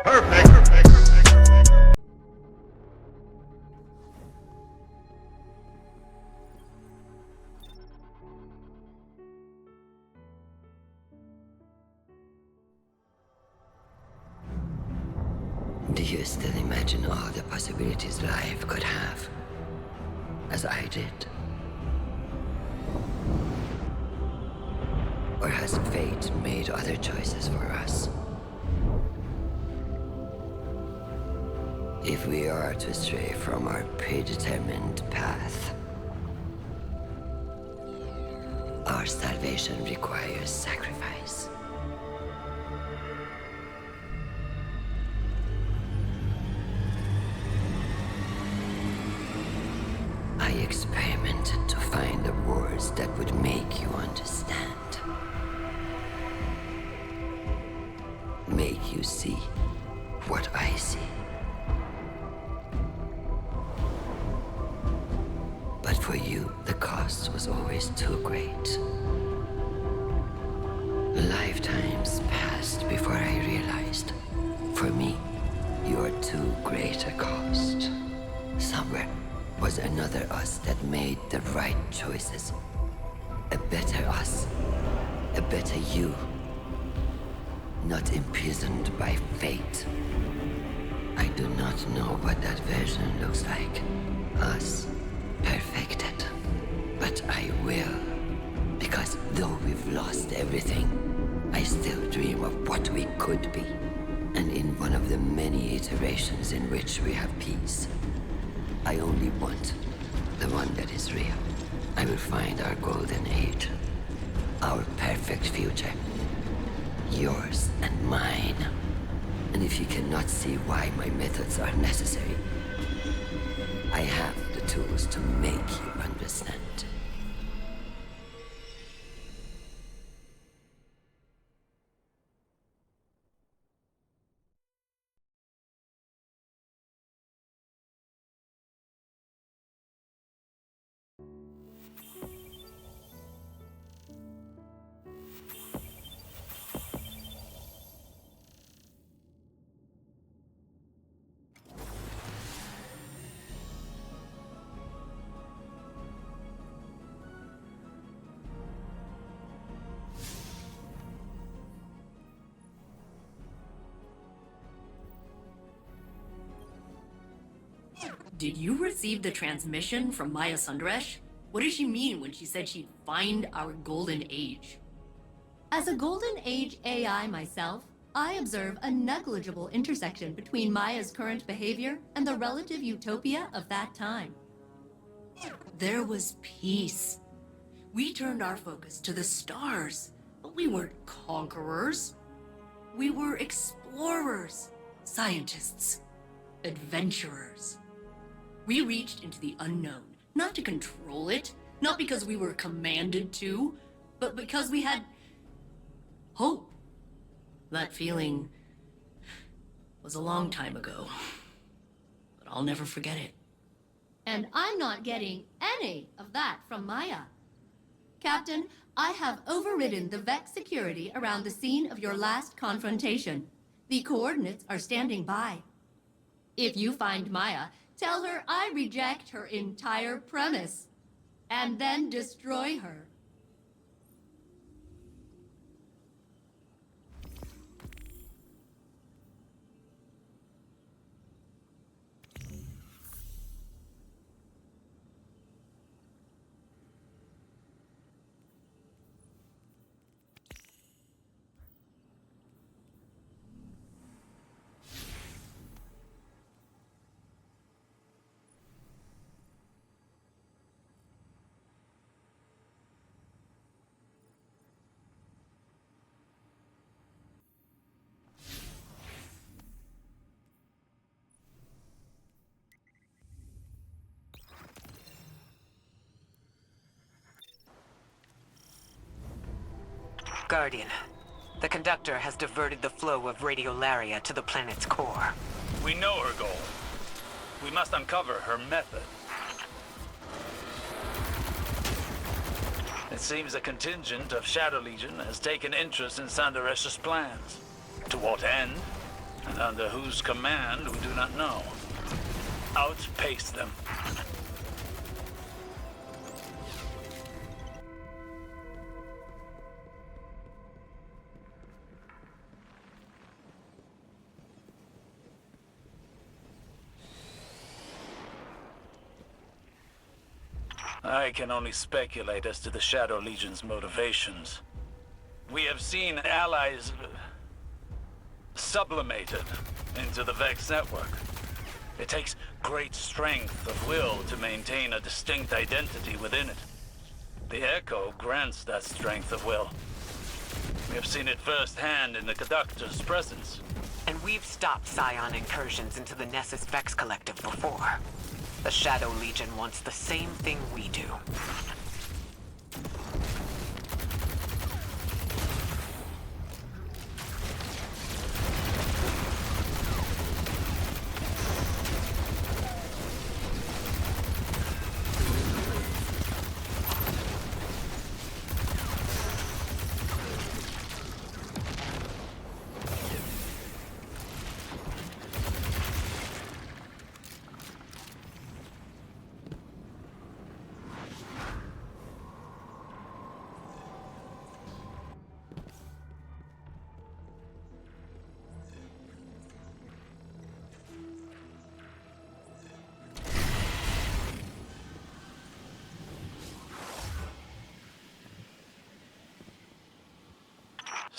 Do you still imagine all the possibilities life could have, as I did? Or has fate made other choices for us? If we are to stray from our predetermined path, our salvation requires sacrifice. I experimented to find the words that would make you understand. Make you see what I see. But for you, the cost was always too great. Lifetimes passed before I realized, for me, you are too great a cost. Somewhere was another us that made the right choices. A better us. A better you. Not imprisoned by fate. I do not know what that version looks like. Us. Perfected. But I will. Because though we've lost everything, I still dream of what we could be. And in one of the many iterations in which we have peace, I only want the one that is real. I will find our golden age. Our perfect future. Yours and mine. And if you cannot see why my methods are necessary, I have the tools to make you understand. Did you receive the transmission from Maya Sundaresh? What did she mean when she said she'd find our golden age? As a golden age AI myself, I observe a negligible intersection between Maya's current behavior and the relative utopia of that time. There was peace. We turned our focus to the stars, but we weren't conquerors. We were explorers, scientists, adventurers. We reached into the unknown, not to control it, not because we were commanded to, but because we had hope. That feeling was a long time ago, but I'll never forget it. And I'm not getting any of that from Maya. Captain, I have overridden the Vex security around the scene of your last confrontation. The coordinates are standing by. If you find Maya, tell her I reject her entire premise, and then destroy her. Guardian, the conductor has diverted the flow of radiolaria to the planet's core. We know her goal. We must uncover her method. It seems a contingent of Shadow Legion has taken interest in Sandaresh's plans. To what end? And under whose command, we do not know. Outpace them. I can only speculate as to the Shadow Legion's motivations. We have seen allies sublimated into the Vex network. It takes great strength of will to maintain a distinct identity within it. The Echo grants that strength of will. We have seen it firsthand in the Conductor's presence. And we've stopped Scion incursions into the Nessus Vex Collective before. The Shadow Legion wants the same thing we do.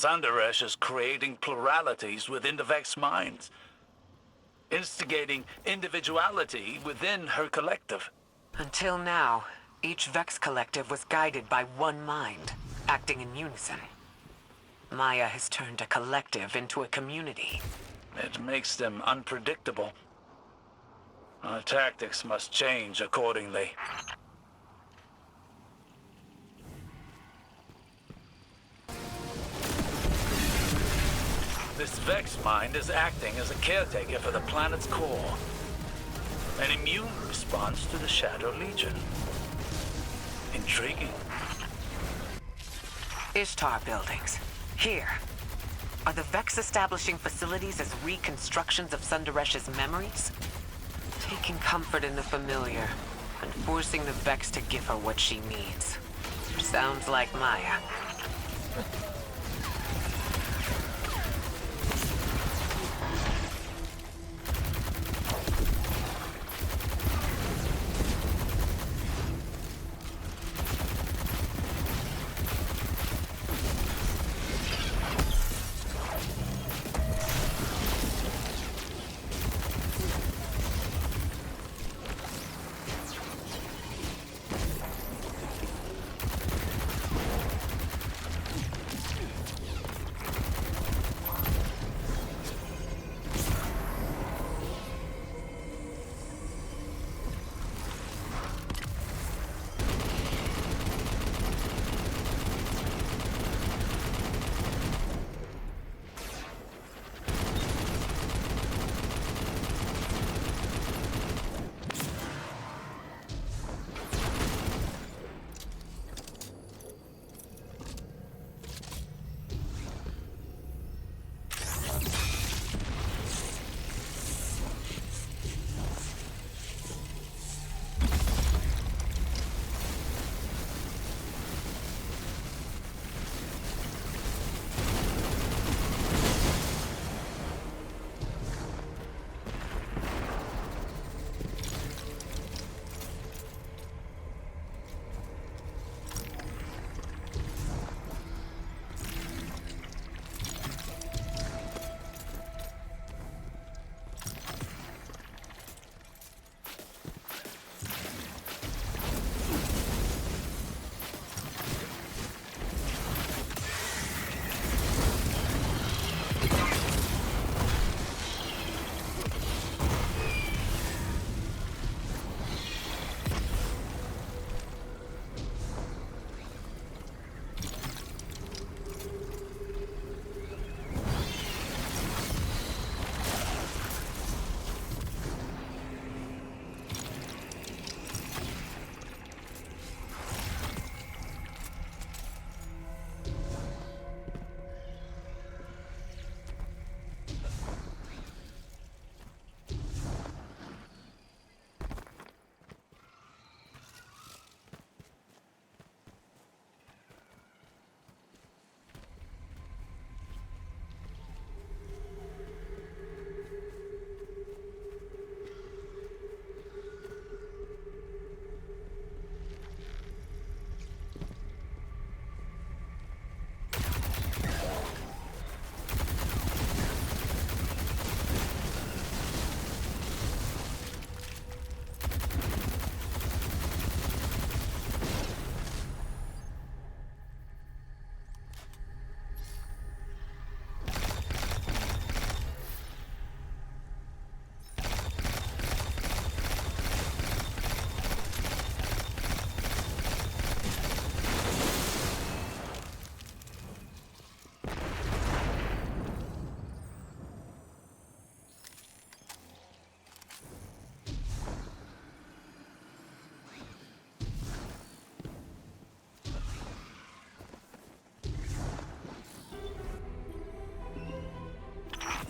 Sandaresh is creating pluralities within the Vex minds, instigating individuality within her collective. Until now, each Vex Collective was guided by one mind, acting in unison. Maya has turned a collective into a community. It makes them unpredictable. Our tactics must change accordingly. This Vex mind is acting as a caretaker for the planet's core. An immune response to the Shadow Legion. Intriguing. Ishtar buildings. Here. Are the Vex establishing facilities as reconstructions of Sundaresh's memories? Taking comfort in the familiar, and forcing the Vex to give her what she needs. Sounds like Maya.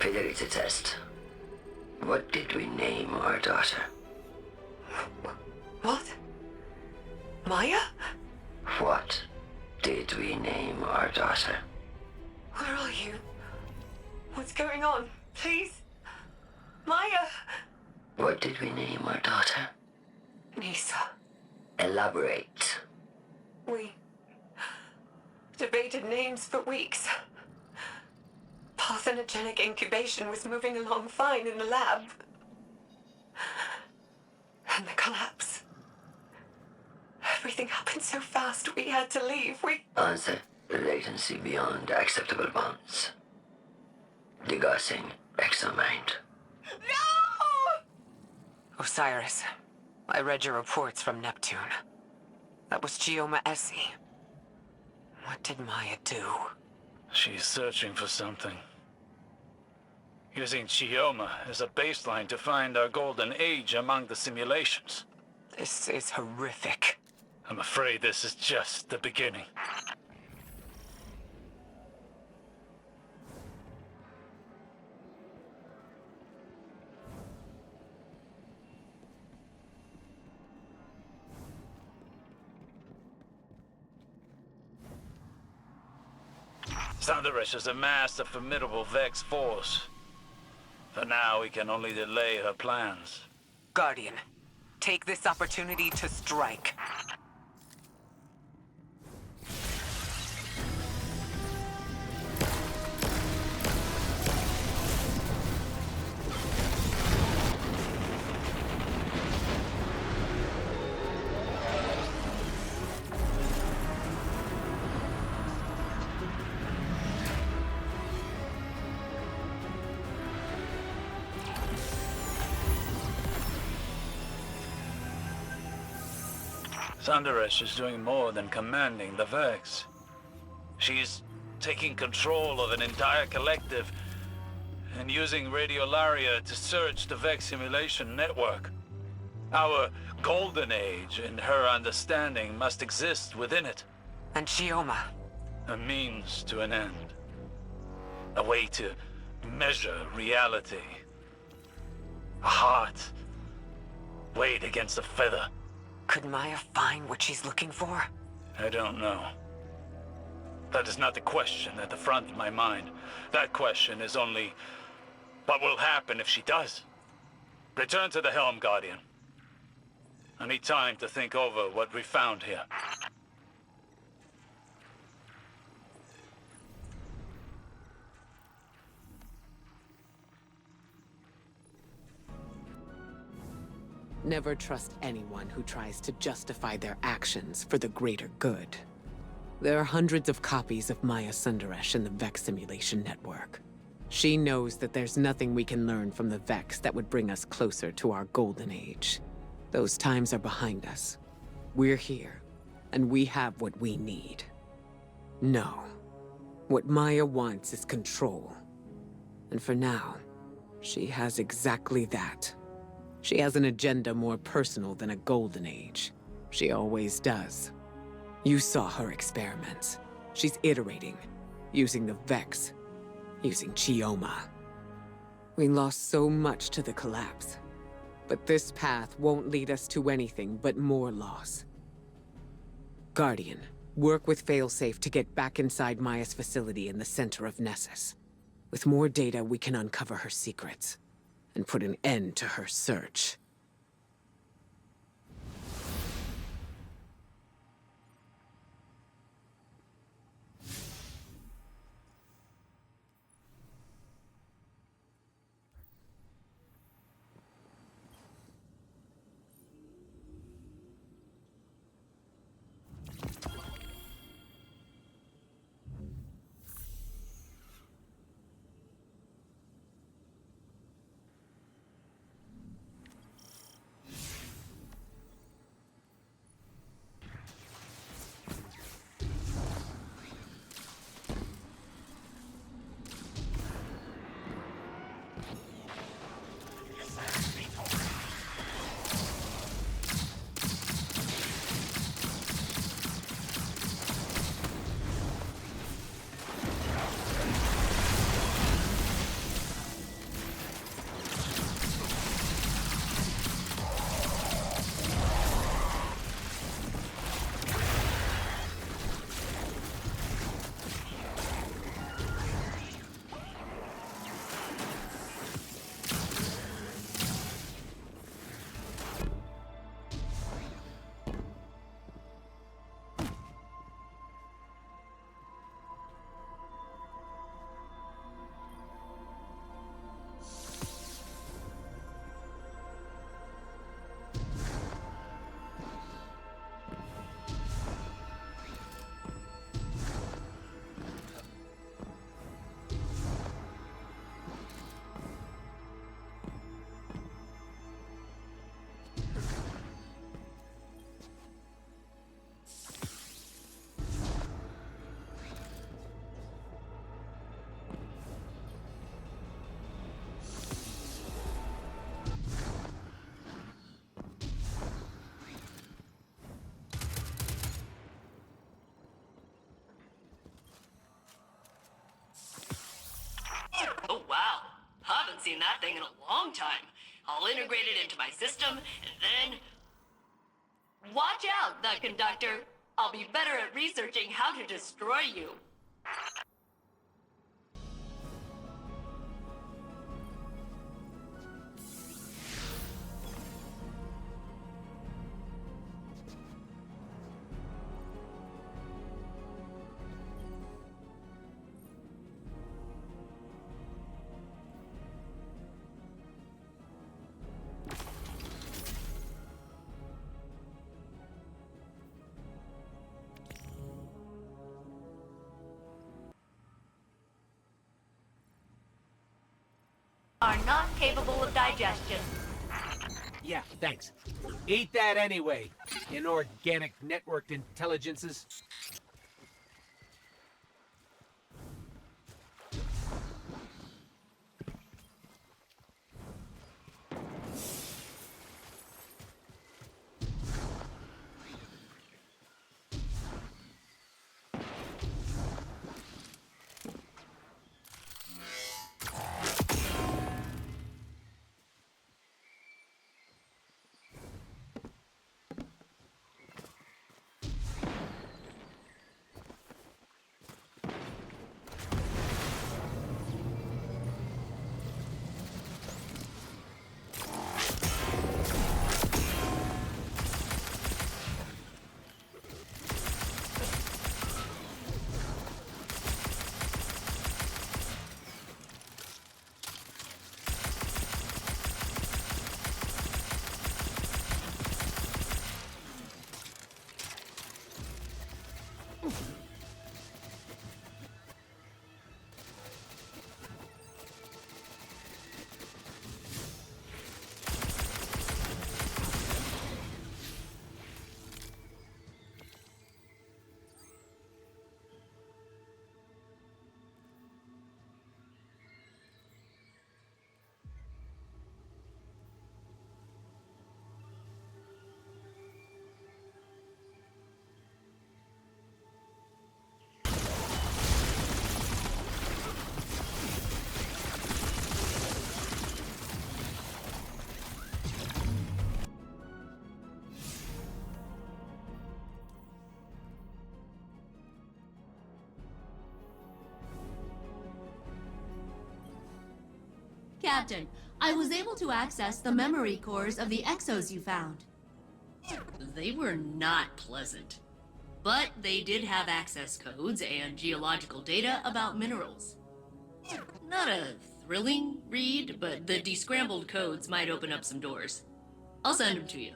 Fidelity test. What did we name our daughter? What? Maya? What did we name our daughter? Where are you? What's going on? Please? Maya? What did we name our daughter? Nisa. Elaborate. We debated names for weeks. Parthenogenic incubation was moving along fine in the lab. And the collapse. Everything happened so fast, we had to leave. Answer. Latency beyond acceptable bounds. Degaussing exomind. No! Osiris, I read your reports from Neptune. That was Chioma Essie. What did Maya do? She's searching for something. Using Chioma as a baseline to find our golden age among the simulations. This is horrific. I'm afraid this is just the beginning. Thunderous has amassed a formidable Vex force. For now, we can only delay her plans. Guardian, take this opportunity to strike. Thunderous is doing more than commanding the Vex. She's taking control of an entire collective and using Radiolaria to search the Vex simulation network. Our golden age, in her understanding, must exist within it. And Chioma. A means to an end. A way to measure reality. A heart weighed against a feather. Could Maya find what she's looking for? I don't know. That is not the question at the front of my mind. That question is only, what will happen if she does? Return to the helm, Guardian. I need time to think over what we found here. Never trust anyone who tries to justify their actions for the greater good. There are hundreds of copies of Maya Sundaresh in the Vex simulation network. She knows that there's nothing we can learn from the Vex that would bring us closer to our golden age. Those times are behind us. We're here, and we have what we need. No. What Maya wants is control. And for now, she has exactly that. She has an agenda more personal than a golden age. She always does. You saw her experiments. She's iterating, using the Vex, using Chioma. We lost so much to the collapse. But this path won't lead us to anything but more loss. Guardian, work with Failsafe to get back inside Maya's facility in the center of Nessus. With more data, we can uncover her secrets and put an end to her search. seen that thing in a long time. I'll integrate it into my system, and then... Watch out, the conductor. I'll be better at researching how to destroy you. Are not capable of digestion. Yeah, thanks. Eat that anyway, inorganic networked intelligences. Captain, I was able to access the memory cores of the exos you found. They were not pleasant. But they did have access codes and geological data about minerals. Not a thrilling read, but the descrambled codes might open up some doors. I'll send them to you.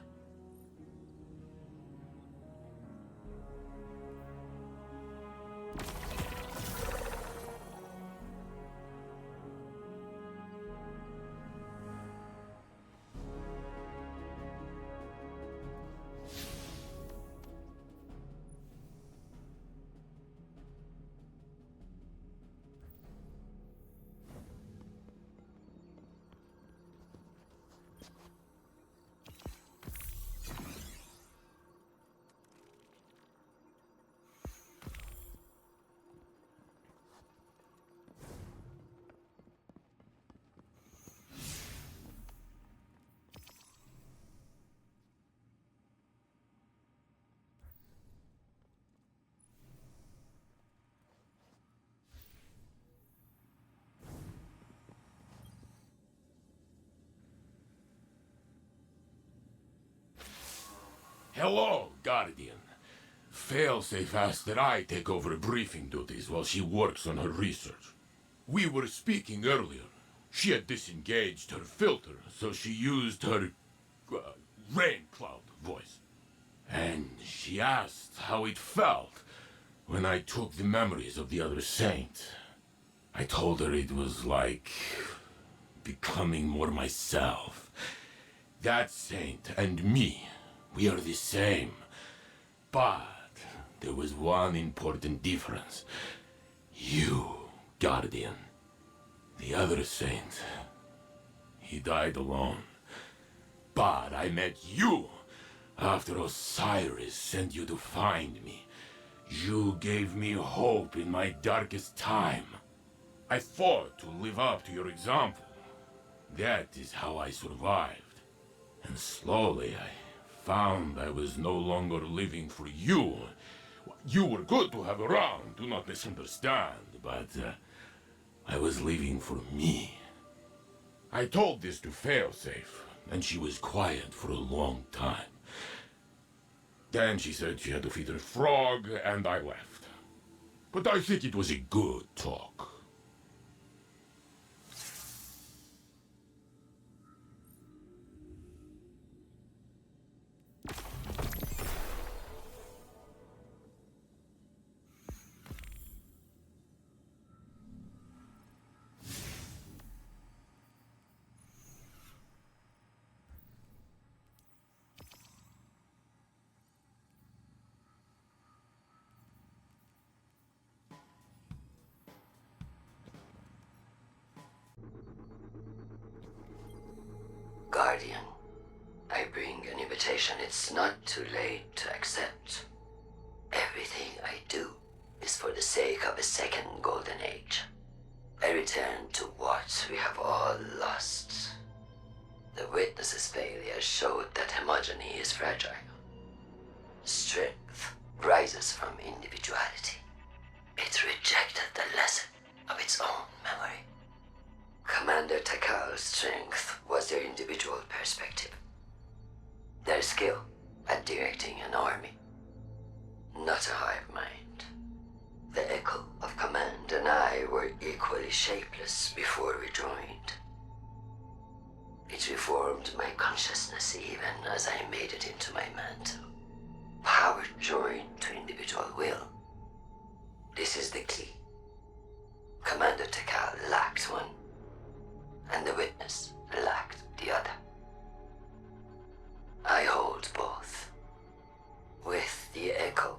Hello, Guardian. Failsafe asked that I take over briefing duties while she works on her research. We were speaking earlier. She had disengaged her filter, so she used her rain cloud voice. And she asked how it felt when I took the memories of the other saint. I told her it was like becoming more myself. That saint and me, we are the same. But there was one important difference. You, Guardian. The other saint, he died alone. But I met you after Osiris sent you to find me. You gave me hope in my darkest time. I fought to live up to your example, That is how I survived. And slowly I found I was no longer living for you. You were good to have around, do not misunderstand, but I was living for me. I told this to Failsafe, and she was quiet for a long time. Then she said she had to feed her frog, and I left. But I think it was a good talk. Guardian, I bring an invitation. It's not too late to accept. Everything I do is for the sake of a second golden age. A return to what we have all lost. The Witness's failure showed that homogeny is fragile. Strength rises from individuality. It rejected the lesson of its own memory. Commander Takal's strength was their individual perspective. Their skill at directing an army. Not a hive mind. The Echo of Command and I were equally shapeless before we joined. It reformed my consciousness even as I made it into my mantle. Power joined to individual will. This is the key. Commander Takal lacked one, and the Witness lacked the other. I hold both. With the Echo,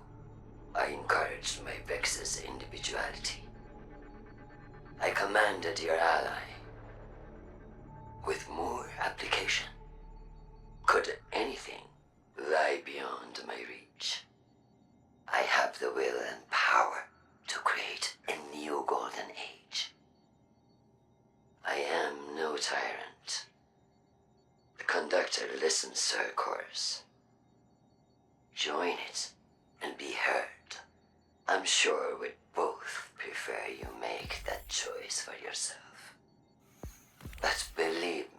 I encouraged my Vex's individuality. I commanded your ally. With more application, could anything lie beyond my reach? I have the will and power to create a new golden age. I am no tyrant. The conductor listens to her chorus. Join it and be heard. I'm sure we'd both prefer you make that choice for yourself. But believe me,